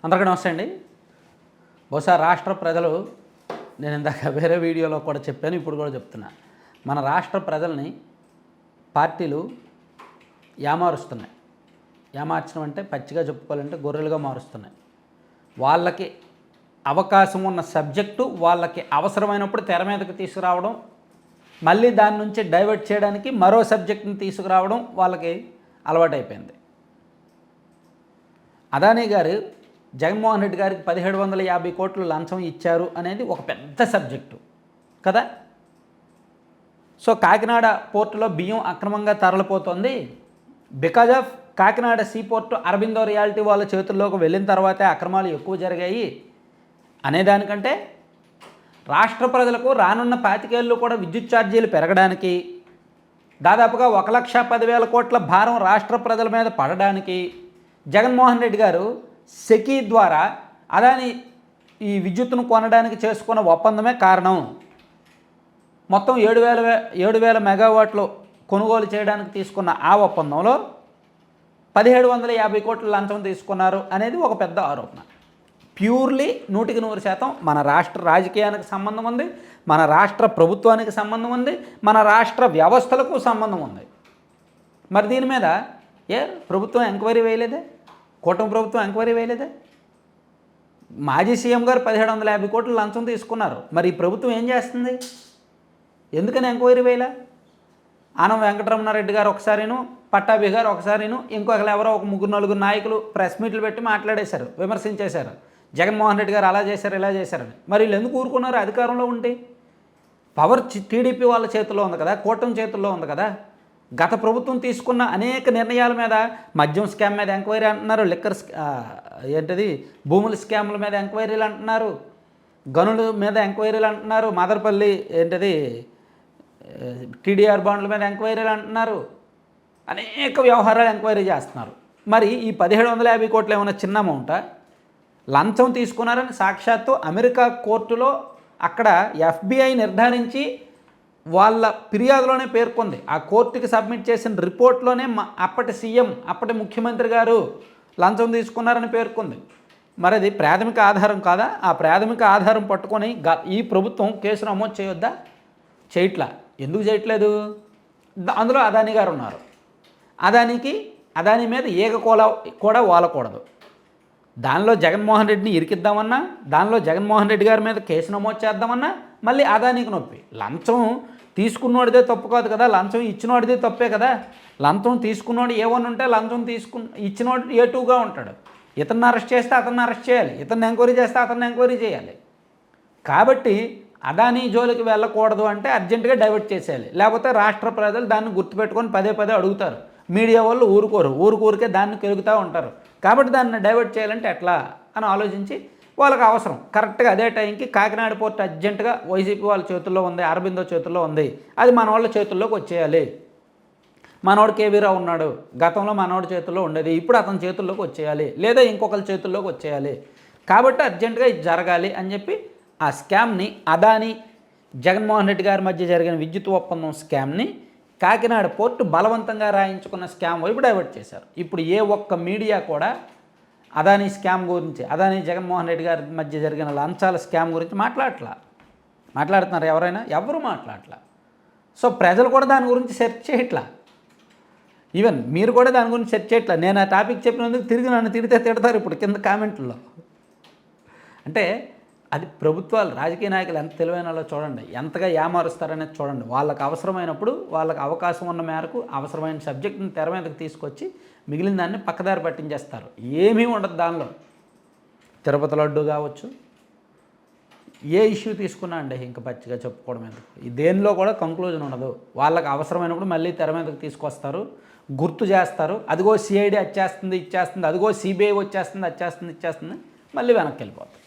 అందరికీ నమస్తే అండి. బహుశా రాష్ట్ర ప్రజలు, నేను ఇందాక వేరే వీడియోలో కూడా చెప్పాను, ఇప్పుడు కూడా చెప్తున్నా, మన రాష్ట్ర ప్రజల్ని పార్టీలు ఏమార్చడం అంటే పచ్చిగా చెప్పుకోవాలంటే గొర్రెలుగా మారుస్తున్నాయి. వాళ్ళకి అవకాశం ఉన్న సబ్జెక్టు వాళ్ళకి అవసరమైనప్పుడు తెర మీదకి తీసుకురావడం, మళ్ళీ దాని నుంచి డైవర్ట్ చేయడానికి మరో సబ్జెక్ట్ని తీసుకురావడం వాళ్ళకి అలవాటైపోయింది. అదానీ గారు జగన్మోహన్ రెడ్డి గారికి 1750 కోట్లు లంచం ఇచ్చారు అనేది ఒక పెద్ద సబ్జెక్టు కదా. సో కాకినాడ పోర్టులో బియ్యం అక్రమంగా తరలిపోతుంది. Because of Kakinada sea port Aurobindo reality వాళ్ళ చేతుల్లోకి వెళ్ళిన తర్వాతే అక్రమాలు ఎక్కువ జరిగాయి అనేదానికంటే, రాష్ట్ర ప్రజలకు రానున్న 25 ఏళ్ళు కూడా విద్యుత్ ఛార్జీలు పెరగడానికి, దాదాపుగా 1,10,000 కోట్ల భారం రాష్ట్ర ప్రజల మీద పడడానికి జగన్మోహన్ రెడ్డి గారు సెకీ ద్వారా అదాని ఈ విద్యుత్తును కొనడానికి చేసుకున్న ఒప్పందమే కారణం. మొత్తం 7,000 మెగావాట్లు కొనుగోలు చేయడానికి తీసుకున్న ఆ ఒప్పందంలో 1750 కోట్ల లంచం తీసుకున్నారు అనేది ఒక పెద్ద ఆరోపణ. ప్యూర్లీ 100% మన రాష్ట్ర రాజకీయానికి సంబంధం ఉంది, మన రాష్ట్ర ప్రభుత్వానికి సంబంధం ఉంది, మన రాష్ట్ర వ్యవస్థలకు సంబంధం ఉంది. మరి దీని మీద ప్రభుత్వం ఎంక్వైరీ వేయలేదే? కూటమి ప్రభుత్వం ఎంక్వైరీ వేయలేదే? మాజీ సీఎం గారు 1750 కోట్లు లంచం తీసుకున్నారు. మరి ఈ ప్రభుత్వం ఏం చేస్తుంది? ఎందుకని ఎంక్వైరీ వేయలే? ఆనం వెంకటరమణారెడ్డి గారు ఒకసారిను, పట్టాభి గారు ఒకసారిను, ఇంకొకరు ఎవరో ఒక 3-4 నాయకులు ప్రెస్ మీట్లు పెట్టి మాట్లాడేశారు, విమర్శించేశారు. జగన్మోహన్ రెడ్డి గారు అలా చేశారు, ఇలా చేశారని. మరి వీళ్ళు ఎందుకు ఊరుకున్నారు? అధికారంలో ఉండి పవర్ టీడీపీ వాళ్ళ చేతుల్లో ఉంది కదా, కూటమి చేతుల్లో ఉంది కదా. గత ప్రభుత్వం తీసుకున్న అనేక నిర్ణయాల మీద, మద్యం స్కామ్ మీద ఎంక్వైరీ అంటున్నారు, లిక్కర్ భూముల స్కామ్ల మీద ఎంక్వైరీలు అంటున్నారు, గనుల మీద ఎంక్వైరీలు అంటున్నారు, మదర్పల్లి టీడీఆర్ బాండ్ల మీద ఎంక్వైరీలు అంటున్నారు, అనేక వ్యవహారాలు ఎంక్వైరీ చేస్తున్నారు. మరి ఈ 1750 కోట్లు ఏమైనా చిన్న అమౌంటా? లంచం తీసుకున్నారని సాక్షాత్తు అమెరికా కోర్టులో అక్కడ FBI నిర్ధారించి వాళ్ళ ఫిర్యాదులోనే పేర్కొంది. ఆ కోర్టుకి సబ్మిట్ చేసిన రిపోర్ట్లోనే అప్పటి సీఎం, అప్పటి ముఖ్యమంత్రి గారు లంచం తీసుకున్నారని పేర్కొంది. మరి అది ప్రాథమిక ఆధారం కాదా? ఆ ప్రాథమిక ఆధారం పట్టుకొని ఈ ప్రభుత్వం కేసు నమోదు చేయొద్దా? చేయట్లా. ఎందుకు చేయట్లేదు? అందులో అదానీ గారు ఉన్నారు. అదానీ మీద ఏక కూడా వాలకూడదు. దానిలో జగన్మోహన్ రెడ్డిని ఇరికిద్దామన్నా, దానిలో జగన్మోహన్ రెడ్డి గారి మీద కేసు నమోదు చేద్దామన్నా మళ్ళీ అదానీకి నొప్పి. లంచం తీసుకున్నోడిదే తప్పు కాదు కదా, లంచం ఇచ్చినోడిదే తప్పే కదా. లంచం తీసుకున్నోడు A1 ఉంటే లంచం ఇచ్చినోడు A2గా ఉంటాడు. ఇతన్ని అరెస్ట్ చేస్తే అతన్ని అరెస్ట్ చేయాలి, ఇతన్ని ఎంక్వైరీ చేస్తే అతన్ని ఎంక్వైరీ చేయాలి. కాబట్టి అదానీ జోలికి వెళ్ళకూడదు అంటే అర్జెంటుగా డైవర్ట్ చేసేయాలి. లేకపోతే రాష్ట్ర ప్రజలు దాన్ని గుర్తుపెట్టుకొని పదే అడుగుతారు. మీడియా వాళ్ళు ఊరికే దాన్ని కెలుగుతూ ఉంటారు. కాబట్టి దాన్ని డైవర్ట్ చేయాలంటే ఎట్లా అని ఆలోచించి వాళ్ళకి అవసరం కరెక్ట్గా అదే టైంకి కాకినాడ పోర్ట్ అర్జెంటుగా వైసీపీ వాళ్ళ చేతుల్లో ఉంది, అరబిందో చేతుల్లో ఉంది, అది మన వాళ్ళ చేతుల్లోకి వచ్చేయాలి. మనోడు కేవీ రావు ఉన్నాడు, గతంలో మనోడి చేతుల్లో ఉండేది, ఇప్పుడు అతని చేతుల్లోకి వచ్చేయాలి, లేదా ఇంకొకరి చేతుల్లోకి వచ్చేయాలి. కాబట్టి అర్జెంటుగా ఇది జరగాలి అని చెప్పి ఆ స్కామ్ని, అదానీ జగన్మోహన్ రెడ్డి గారి మధ్య జరిగిన విద్యుత్ ఒప్పందం స్కామ్ని కాకినాడ పోర్టు బలవంతంగా రాయించుకున్న స్కామ్ వైపు డైవర్ట్ చేశారు. ఇప్పుడు ఏ ఒక్క మీడియా కూడా అదానీ స్కామ్ గురించి, అదానీ జగన్మోహన్ రెడ్డి గారి మధ్య జరిగిన లంచాల స్కామ్ గురించి మాట్లాడుతున్నారు ఎవరైనా? ఎవరు మాట్లాడట్లా. సో ప్రజలు కూడా దాని గురించి సెర్చ్ చేయట్లా. ఈవెన్ మీరు కూడా దాని గురించి సెర్చ్ చేయట్లా. నేను ఆ టాపిక్ చెప్పినందుకు తిరిగి నన్ను తిడతారు ఇప్పుడు కింద కామెంట్లో. అంటే అది ప్రభుత్వాలు, రాజకీయ నాయకులు ఎంత తెలివైనలో చూడండి, ఎంతగా ఏమారుస్తారనేది చూడండి. వాళ్ళకి అవసరమైనప్పుడు, వాళ్ళకి అవకాశం ఉన్న మేరకు అవసరమైన సబ్జెక్ట్ని తెర మీదకి తీసుకొచ్చి మిగిలిన దాన్ని పక్కదారి పట్టించేస్తారు. ఏమీ ఉండదు దానిలో. తిరుపతి లడ్డు కావచ్చు, ఏ ఇష్యూ తీసుకున్నా అండి ఇంకా పచ్చిగా చెప్పుకోవడం ఎందుకు. దేనిలో కూడా కంక్లూజన్ ఉండదు. వాళ్ళకి అవసరమైనప్పుడు మళ్ళీ తెర మీదకి తీసుకొస్తారు, గుర్తు చేస్తారు. అదిగో CID ఇచ్చేస్తుంది, అదిగో CBI వచ్చేస్తుంది, ఇచ్చేస్తుంది, మళ్ళీ వెనక్కి వెళ్ళిపోతారు.